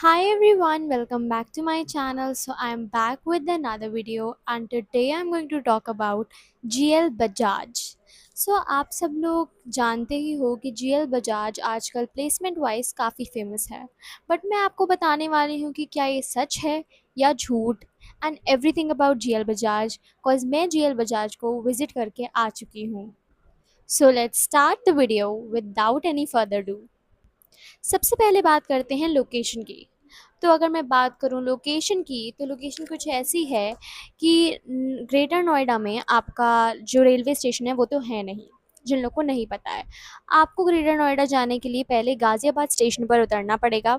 Hi everyone, welcome back to my channel. So I'm back with another video and today I'm going to talk about GL Bajaj. So आप सब लोग जानते ही हो कि GL Bajaj आजकल placement wise काफ़ी famous है, बट मैं आपको बताने वाली हूँ कि क्या ये सच है या झूठ and everything about GL Bajaj, because मैं GL बजाज को विजिट करके आ चुकी हूँ. So let's start the video without any further do. सबसे पहले बात करते हैं लोकेशन की. तो अगर मैं बात करूँ लोकेशन की, तो लोकेशन कुछ ऐसी है कि ग्रेटर नोएडा में आपका जो रेलवे स्टेशन है वो तो है नहीं. जिन लोग को नहीं पता है, आपको ग्रेटर नोएडा जाने के लिए पहले गाज़ियाबाद स्टेशन पर उतरना पड़ेगा.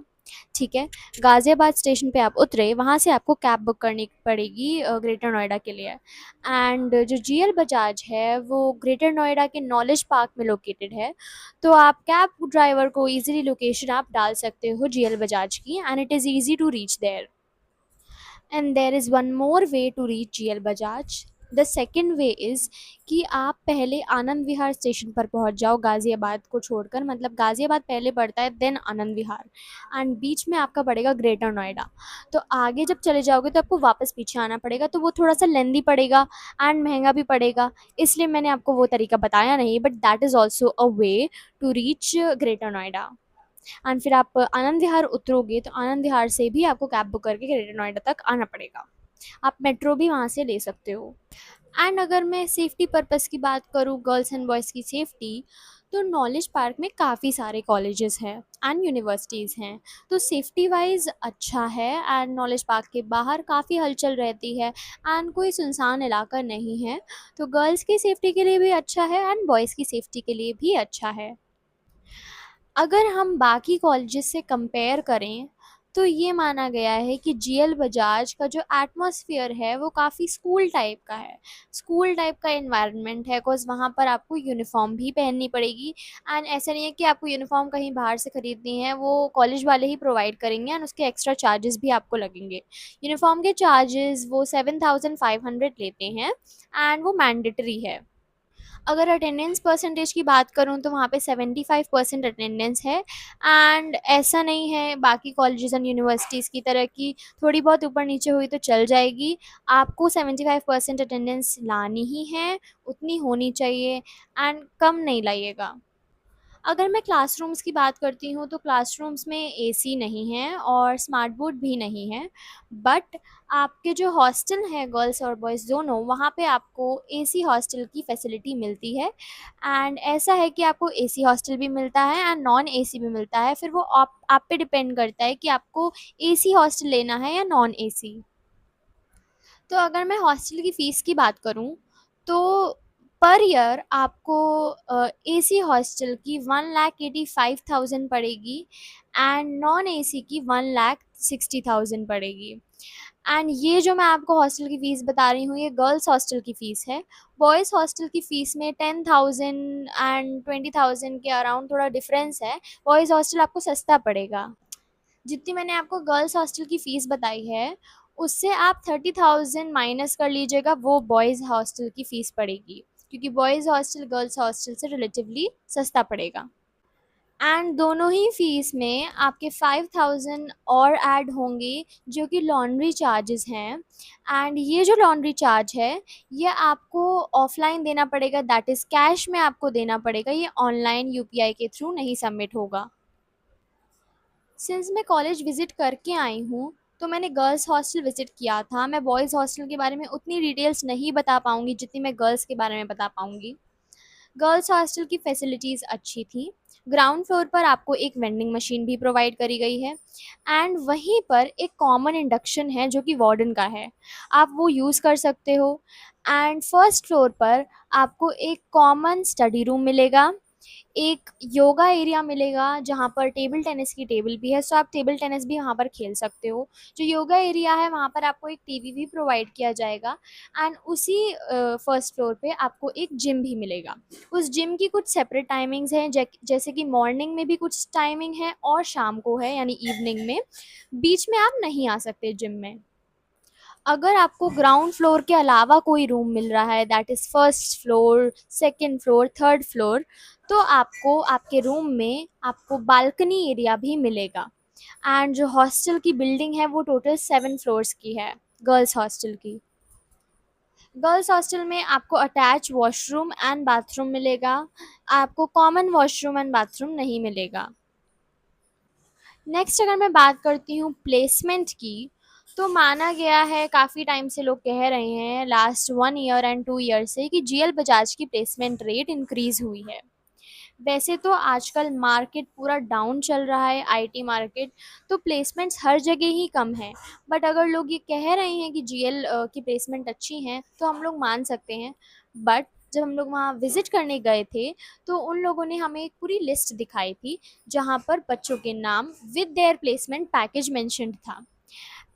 ठीक है, गाज़ियाबाद स्टेशन पे आप उतरे, वहाँ से आपको कैब बुक करनी पड़ेगी ग्रेटर नोएडा के लिए. एंड जो जीएल बजाज है वो ग्रेटर नोएडा के नॉलेज पार्क में लोकेटेड है. तो आप कैब ड्राइवर को इजीली लोकेशन आप डाल सकते हो जीएल बजाज की, and it is easy to reach there. And there is one more way to reach GL Bajaj. The second way is कि आप पहले आनंद विहार स्टेशन पर पहुंच जाओ गाज़ियाबाद को छोड़कर, मतलब गाज़ियाबाद पहले पड़ता है देन आनंद विहार, एंड बीच में आपका पड़ेगा ग्रेटर नोएडा. तो आगे जब चले जाओगे तो आपको वापस पीछे आना पड़ेगा, तो वो थोड़ा सा लेंदी पड़ेगा एंड महंगा भी पड़ेगा. इसलिए मैंने आपको वो तरीका बताया नहीं, but that is also a way to reach Greater Noida. And फिर आप आनंद विहार उतरोगे तो आनंद विहार से भी आपको कैब बुक करके ग्रेटर नोएडा तक आना पड़ेगा. आप मेट्रो भी वहाँ से ले सकते हो. एंड अगर मैं सेफ्टी पर्पस की बात करूँ, गर्ल्स एंड बॉयज़ की सेफ्टी, तो नॉलेज पार्क में काफ़ी सारे कॉलेजेस हैं एंड यूनिवर्सिटीज़ हैं. तो सेफ्टी वाइज अच्छा है, एंड नॉलेज पार्क के बाहर काफ़ी हलचल रहती है एंड कोई सुनसान इलाका नहीं है. तो गर्ल्स की सेफ्टी के लिए भी अच्छा है एंड बॉयज़ की सेफ्टी के लिए भी अच्छा है. अगर हम बाकी कॉलेजेस से कंपेयर करें, तो ये माना गया है कि जीएल बजाज का जो एटमॉस्फेयर है वो काफ़ी स्कूल टाइप का है. स्कूल टाइप का इन्वायरमेंट है, बिकॉज़ वहाँ पर आपको यूनिफ़ॉर्म भी पहननी पड़ेगी. एंड ऐसा नहीं है कि आपको यूनिफ़ॉर्म कहीं बाहर से खरीदनी है, वो कॉलेज वाले ही प्रोवाइड करेंगे एंड उसके एक्स्ट्रा चार्जेस भी आपको लगेंगे. यूनिफ़ॉर्म के चार्जेस वो 7,500 लेते हैं एंड वो मैंडेटरी है. अगर अटेंडेंस परसेंटेज की बात करूँ तो वहाँ पे 75% अटेंडेंस है. एंड ऐसा नहीं है बाकी कॉलेजेस एंड यूनिवर्सिटीज़ की तरह कि थोड़ी बहुत ऊपर नीचे हुई तो चल जाएगी. आपको 75% अटेंडेंस लानी ही है, उतनी होनी चाहिए एंड कम नहीं लाइएगा. अगर मैं क्लासरूम्स की बात करती हूँ तो क्लासरूम्स में एसी नहीं है और स्मार्ट बोर्ड भी नहीं है. बट आपके जो हॉस्टल हैं गर्ल्स और बॉयज़ दोनों, वहाँ पे आपको एसी हॉस्टल की फैसिलिटी मिलती है. एंड ऐसा है कि आपको एसी हॉस्टल भी मिलता है एंड नॉन एसी भी मिलता है. फिर वो आप पे डिपेंड करता है कि आपको एसी हॉस्टल लेना है या नॉन एसी. तो अगर मैं हॉस्टल की फ़ीस की बात करूँ, तो पर ईयर आपको एसी हॉस्टल की 1,85,000 पड़ेगी एंड नॉन एसी की 1,60,000 पड़ेगी. एंड ये जो मैं आपको हॉस्टल की फ़ीस बता रही हूँ, ये गर्ल्स हॉस्टल की फ़ीस है. बॉयज़ हॉस्टल की फ़ीस में 10,000 एंड 20,000 के अराउंड थोड़ा डिफरेंस है. बॉयज़ हॉस्टल आपको सस्ता पड़ेगा. जितनी मैंने आपको गर्ल्स हॉस्टल की फ़ीस बताई है, उससे आप 30,000 माइनस कर लीजिएगा, वो बॉयज़ हॉस्टल की फ़ीस पड़ेगी, क्योंकि बॉयज़ हॉस्टल गर्ल्स हॉस्टल से रिलेटिवली सस्ता पड़ेगा. एंड दोनों ही फ़ीस में आपके 5,000 और ऐड होंगे, जो कि लॉन्ड्री चार्जेस हैं. एंड ये जो लॉन्ड्री चार्ज है, ये आपको ऑफ़लाइन देना पड़ेगा, दैट इज़ कैश में आपको देना पड़ेगा, ये ऑनलाइन यूपीआई के थ्रू नहीं सबमिट होगा. सिंस मैं कॉलेज विज़िट करके आई हूँ, तो मैंने गर्ल्स हॉस्टल विज़िट किया था. मैं बॉयज़ हॉस्टल के बारे में उतनी डिटेल्स नहीं बता पाऊँगी जितनी मैं गर्ल्स के बारे में बता पाऊँगी. गर्ल्स हॉस्टल की फैसिलिटीज़ अच्छी थी. ग्राउंड फ्लोर पर आपको एक वेंडिंग मशीन भी प्रोवाइड करी गई है एंड वहीं पर एक कॉमन इंडक्शन है जो कि वार्डन का है. आप वो यूज़ कर सकते हो. एंड फर्स्ट फ्लोर पर आपको एक कॉमन स्टडी रूम मिलेगा, एक योगा एरिया मिलेगा जहाँ पर टेबल टेनिस की टेबल भी है, सो आप टेबल टेनिस भी वहाँ पर खेल सकते हो. जो योगा एरिया है वहाँ पर आपको एक टीवी भी प्रोवाइड किया जाएगा. एंड उसी फर्स्ट फ्लोर पे आपको एक जिम भी मिलेगा. उस जिम की कुछ सेपरेट टाइमिंग्स हैं, जैसे कि मॉर्निंग में भी कुछ टाइमिंग है और शाम को है, यानी इवनिंग में. बीच में आप नहीं आ सकते जिम में. अगर आपको ग्राउंड फ्लोर के अलावा कोई रूम मिल रहा है, that is first floor, second floor, third floor, तो आपको आपके रूम में आपको बालकनी एरिया भी मिलेगा. एंड जो हॉस्टल की बिल्डिंग है वो टोटल 7 फ्लोर्स की है, गर्ल्स हॉस्टल की। गर्ल्स हॉस्टल में आपको अटैच वॉशरूम एंड बाथरूम मिलेगा, आपको कॉमन वॉशरूम एंड बाथरूम नहीं मिलेगा। नेक्स्ट अगर मैं बात करती हूँ प्लेसमेंट की, तो माना गया है, काफ़ी टाइम से लोग कह रहे हैं लास्ट 1 ईयर एंड 2 ईयर से कि जीएल बजाज की प्लेसमेंट रेट इंक्रीज़ हुई है। वैसे तो आजकल मार्केट पूरा डाउन चल रहा है, आईटी मार्केट, तो प्लेसमेंट्स हर जगह ही कम हैं। बट अगर लोग ये कह रहे हैं कि जीएल की प्लेसमेंट अच्छी हैं, तो हम लोग मान सकते हैं। बट जब हम लोग वहाँ विज़िट करने गए थे, तो उन लोगों ने हमें एक पूरी लिस्ट दिखाई थी, जहाँ पर बच्चों के नाम with their placement package mentioned था।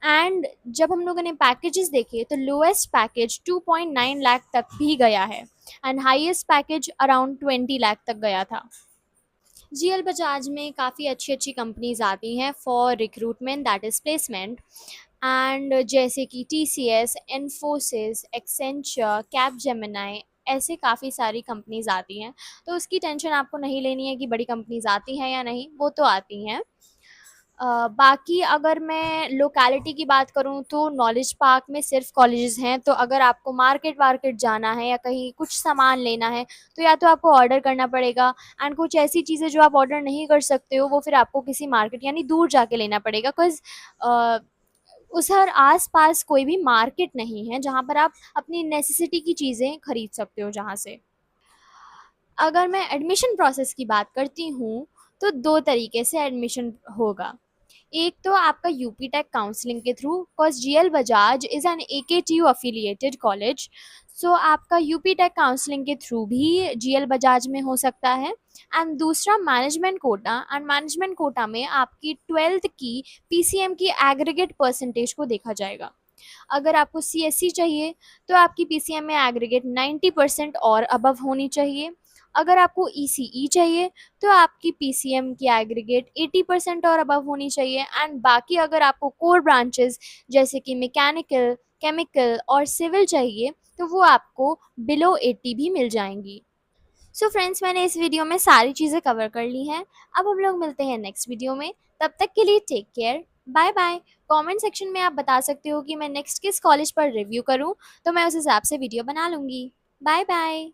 एंड जब हम लोगों ने पैकेजेस देखे, तो लोएस्ट पैकेज 2.9 लाख तक भी गया है and highest package around 20 lakh तक गया था। जीएल बजाज में काफ़ी अच्छी अच्छी कंपनीज आती हैं for recruitment, that is placement. And जैसे कि टीसीएस, इन्फोसिस, एक्सेंचर, कैपजेमिनी, ऐसे काफ़ी सारी कंपनीज आती हैं। तो उसकी टेंशन आपको नहीं लेनी है कि बड़ी कंपनीज आती हैं या नहीं, वो तो आती हैं। बाकी अगर मैं लोकेलिटी की बात करूँ, तो नॉलेज पार्क में सिर्फ कॉलेजेस हैं, तो अगर आपको मार्केट वार्केट जाना है या कहीं कुछ सामान लेना है, तो या तो आपको ऑर्डर करना पड़ेगा। एंड कुछ ऐसी चीज़ें जो आप ऑर्डर नहीं कर सकते हो, वो फिर आपको किसी मार्केट यानी दूर जाके लेना पड़ेगा, बिकॉज उस हर आस पास कोई भी मार्केट नहीं है जहाँ पर आप अपनी नेसेसिटी की चीज़ें खरीद सकते हो जहाँ से। अगर मैं एडमिशन प्रोसेस की बात करती हूँ, तो 2 तरीके से एडमिशन होगा। एक तो आपका यूपी टेक काउंसलिंग के through, because GL Bajaj is an AKTU affiliated college. So आपका यूपी टेक काउंसलिंग के थ्रू भी जीएल बजाज में हो सकता है। एंड दूसरा management quota, and management quota में आपकी 12th की पीसीएम की एग्रीगेट परसेंटेज को देखा जाएगा। अगर आपको सीएससी चाहिए, तो आपकी पीसीएम में एग्रीगेट 90% और अबव होनी चाहिए। अगर आपको ईसीई चाहिए, तो आपकी पीसीएम की एग्रीगेट 80% और अबव होनी चाहिए। एंड बाकी अगर आपको कोर ब्रांचेस जैसे कि मैकेनिकल, केमिकल और सिविल चाहिए, तो वो आपको बिलो 80 भी मिल जाएंगी। सो फ्रेंड्स, मैंने इस वीडियो में सारी चीज़ें कवर कर ली हैं। अब हम लोग मिलते हैं नेक्स्ट वीडियो में। तब तक के लिए take care, bye bye. Comment section में आप बता सकते हो कि मैं नेक्स्ट किस कॉलेज पर रिव्यू करूं, तो मैं उस हिसाब से वीडियो बना लूँगी। Bye bye.